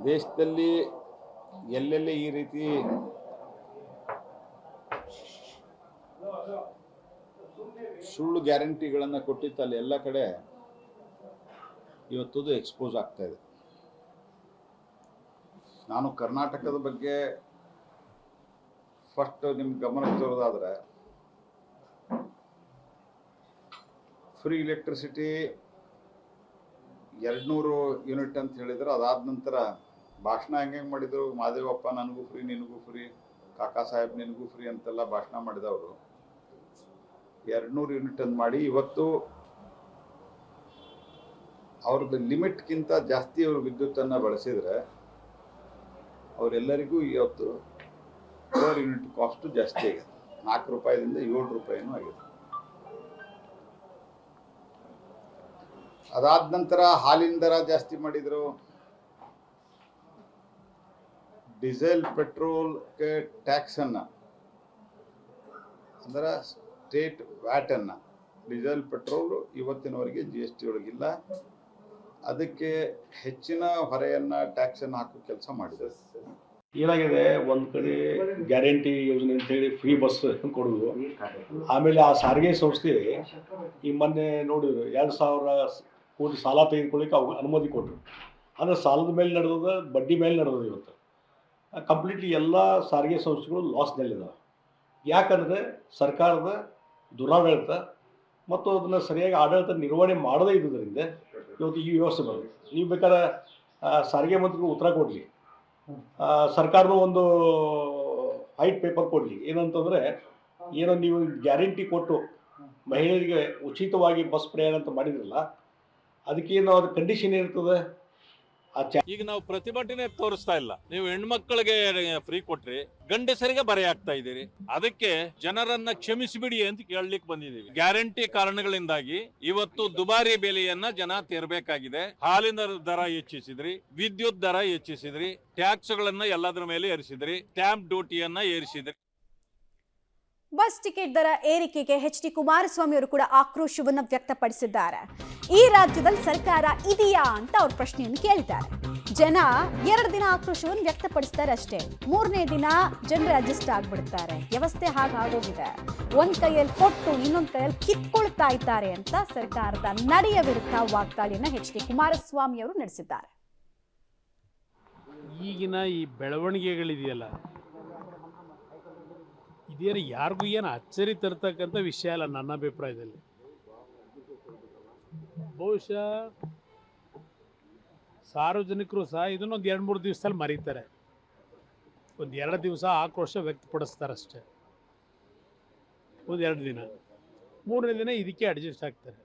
ದೇಶದಲ್ಲಿ ಎಲ್ಲೆಲ್ಲಿ ಈ ರೀತಿ ಸುಳ್ಳು ಗ್ಯಾರಂಟಿಗಳನ್ನು ಕೊಟ್ಟಿತ್ತಲ್ಲ ಎಲ್ಲ ಕಡೆ ಇವತ್ತದು ಎಕ್ಸ್ಪೋಸ್ ಆಗ್ತಾ ಇದೆ. ನಾನು ಕರ್ನಾಟಕದ ಬಗ್ಗೆ ಫಸ್ಟ್ ನಿಮ್ಗೆ ಗಮನಕ್ಕೆ ತರೋದಾದ್ರೆ, ಫ್ರೀ ಎಲೆಕ್ಟ್ರಿಸಿಟಿ 200 ಯೂನಿಟ್ ಅಂತ ಹೇಳಿದ್ರು. ಅದಾದ ನಂತರ ಭಾಷಣ ಹೆಂಗೆ ಮಾಡಿದ್ರು, ಮಾದೇವಪ್ಪ ನನಗೂ ಫ್ರೀ ನಿನಗೂ ಫ್ರೀ, ಕಾಕಾ ಸಾಹೇಬ್ ನಿನಗೂ ಫ್ರೀ ಅಂತೆಲ್ಲ ಭಾಷಣ ಮಾಡಿದವರು 200 ಯೂನಿಟ್ ಅಂತ ಮಾಡಿ ಇವತ್ತು ಅವ್ರದ್ದು ಲಿಮಿಟ್ಗಿಂತ ಜಾಸ್ತಿ ಅವರು ವಿದ್ಯುತ್ತನ್ನು ಬಳಸಿದರೆ ಅವರೆಲ್ಲರಿಗೂ ಇವತ್ತು ಪರ್ ಯೂನಿಟ್ ಕಾಸ್ಟು ಜಾಸ್ತಿ ಆಗಿದೆ. 4 ರೂಪಾಯಿದಿಂದ 7 ರೂಪಾಯಿನೂ ಆಗಿದೆ. ಅದಾದ ನಂತರ ಹಾಲಿನ ದರ ಜಾಸ್ತಿ ಮಾಡಿದರು, ಡೀಸೆಲ್ ಪೆಟ್ರೋಲ್ಗೆ ಟ್ಯಾಕ್ಸನ್ನು ಅಂದರೆ ಸ್ಟೇಟ್ ವ್ಯಾಟನ್ನು, ಡೀಸೆಲ್ ಪೆಟ್ರೋಲು ಇವತ್ತಿನವರೆಗೆ GST ಒಳಗಿಲ್ಲ, ಅದಕ್ಕೆ ಹೆಚ್ಚಿನ ಹೊರೆಯನ್ನು ಟ್ಯಾಕ್ಸನ್ನು ಹಾಕೋ ಕೆಲಸ ಮಾಡಿದ್ದಾರೆ. ಏನಾಗಿದೆ, ಒಂದು ಕಡೆ ಗ್ಯಾರಂಟಿ ಯೋಜನೆ ಅಂತೇಳಿ ಫ್ರೀ ಬಸ್ ಕೊಡೋದು, ಆಮೇಲೆ ಆ ಸಾರಿಗೆ ಸಂಸ್ಥೆ ಈ ಮೊನ್ನೆ ನೋಡಿದ್ರು 2,000 ಕೋಟಿ ಸಾಲ ತೆಗೆದುಕೊಳ್ಳಿಕ್ಕೆ ಅವ್ರು ಅನುಮತಿ ಕೊಟ್ಟರು. ಅಂದರೆ ಸಾಲದ ಮೇಲೆ ನಡೆದ, ಬಡ್ಡಿ ಮೇಲೆ ನಡೆದ. ಇವತ್ತು ಕಂಪ್ಲೀಟ್ಲಿ ಎಲ್ಲ ಸಾರಿಗೆ ಸಂಸ್ಥೆಗಳು ಲಾಸ್ನಲ್ಲಿದ್ದಾವೆ. ಯಾಕಂದರೆ ಸರ್ಕಾರದ ದುರಾಡಳಿತ ಮತ್ತು ಅದನ್ನು ಸರಿಯಾಗಿ ಆಡಳಿತ ನಿರ್ವಹಣೆ ಮಾಡದೇ ಇದ್ದುದರಿಂದ ಇವತ್ತು ಈ ವ್ಯವಸ್ಥೆ ಬರೋದು. ನೀವು ಬೇಕಾದ್ರೆ ಸಾರಿಗೆ ಮಂತ್ರಿಗಳು ಉತ್ತರ ಕೊಡಲಿ, ಸರ್ಕಾರದ ಒಂದು ವೈಟ್ ಪೇಪರ್ ಕೊಡಲಿ, ಏನಂತಂದರೆ ಏನೋ ನೀವು ಗ್ಯಾರಂಟಿ ಕೊಟ್ಟು ಮಹಿಳೆಯರಿಗೆ ಉಚಿತವಾಗಿ ಬಸ್ ಪ್ರಯಾಣ ಅಂತ ಮಾಡಿದ್ರಲ್ಲ, ಅದಕ್ಕೇನು ಅದ್ರ ಕಂಡೀಷನ್ ಇರ್ತದೆ. ಈಗ ನಾವು ಪ್ರತಿಭಟನೆ ತೋರಿಸ್ತಾ ಇಲ್ಲ. ನೀವು ಹೆಣ್ಮಕ್ಳಿಗೆ ಫ್ರೀ ಕೊಟ್ರಿ, ಗಂಡಸರಿಗೆ ಬರೆ ಆಗ್ತಾ ಇದ್ದೀರಿ. ಅದಕ್ಕೆ ಜನರನ್ನ ಕ್ಷಮಿಸಿಬಿಡಿ ಅಂತ ಕೇಳಲಿಕ್ಕೆ ಬಂದಿದ್ದೀವಿ. ಗ್ಯಾರಂಟಿ ಕಾರಣಗಳಿಂದಾಗಿ ಇವತ್ತು ದುಬಾರಿ ಬೆಲೆಯನ್ನ ಜನ ತೆರಬೇಕಾಗಿದೆ. ಹಾಲಿನ ದರ ಹೆಚ್ಚಿಸಿದ್ರಿ, ವಿದ್ಯುತ್ ದರ ಹೆಚ್ಚಿಸಿದ್ರಿ, ಟ್ಯಾಕ್ಸ್ಗಳನ್ನ ಎಲ್ಲದರ ಮೇಲೆ ಏರಿಸಿದ್ರಿ, ಸ್ಟ್ಯಾಂಪ್ ಡ್ಯೂಟಿಯನ್ನ ಏರಿಸಿದ್ರಿ. ಬಸ್ ಟಿಕೆಟ್ ದರ ಏರಿಕೆಗೆ ಎಚ್ ಡಿ ಕುಮಾರಸ್ವಾಮಿ ಅವರು ಕೂಡ ಆಕ್ರೋಶವನ್ನು ವ್ಯಕ್ತಪಡಿಸಿದ್ದಾರೆ. ಈ ರಾಜ್ಯದಲ್ಲಿ ಸರ್ಕಾರ ಇದೆಯಾ ಅಂತ ಅವ್ರ ಪ್ರಶ್ನೆಯನ್ನು ಕೇಳಿದ್ದಾರೆ. ಜನ 2 ದಿನ ಆಕ್ರೋಶವನ್ನು ವ್ಯಕ್ತಪಡಿಸ್ತಾರೆ ಅಷ್ಟೇ, 3ನೇ ದಿನ ಜನರು ಅಡ್ಜಸ್ಟ್ ಆಗ್ಬಿಡ್ತಾರೆ. ವ್ಯವಸ್ಥೆ ಹಾಗಾಗೋಗಿದೆ. ಒಂದ್ ಕೈಯಲ್ಲಿ ಕೊಟ್ಟು ಇನ್ನೊಂದು ಕೈಯಲ್ಲಿ ಕಿತ್ಕೊಳ್ತಾ ಇದ್ದಾರೆ ಅಂತ ಸರ್ಕಾರದ ನಡೆಯ ವಿರುದ್ಧ ವಾಗ್ದಾಳಿಯನ್ನ ಎಚ್ ಡಿ ಕುಮಾರಸ್ವಾಮಿ ಅವರು ನಡೆಸಿದ್ದಾರೆ. ಈಗಿನ ಈ ಬೆಳವಣಿಗೆಗಳಿದೆಯಲ್ಲ, ಇದೇನು ಯಾರಿಗೂ ಏನು ಅಚ್ಚರಿ ತರ್ತಕ್ಕಂಥ ವಿಷಯ ಅಲ್ಲ. ನನ್ನ ಅಭಿಪ್ರಾಯದಲ್ಲಿ ಬಹುಶಃ ಸಾರ್ವಜನಿಕರು ಸಹ ಇದನ್ನೊಂದು 2-3 ದಿವಸದಲ್ಲಿ ಮರೀತಾರೆ. ಒಂದು 2 ದಿವಸ ಆಕ್ರೋಶ ವ್ಯಕ್ತಪಡಿಸ್ತಾರಷ್ಟೇ, ಒಂದು 2 ದಿನ, 3ನೇ ದಿನ ಇದಕ್ಕೆ ಅಡ್ಜಸ್ಟ್ ಆಗ್ತಾರೆ.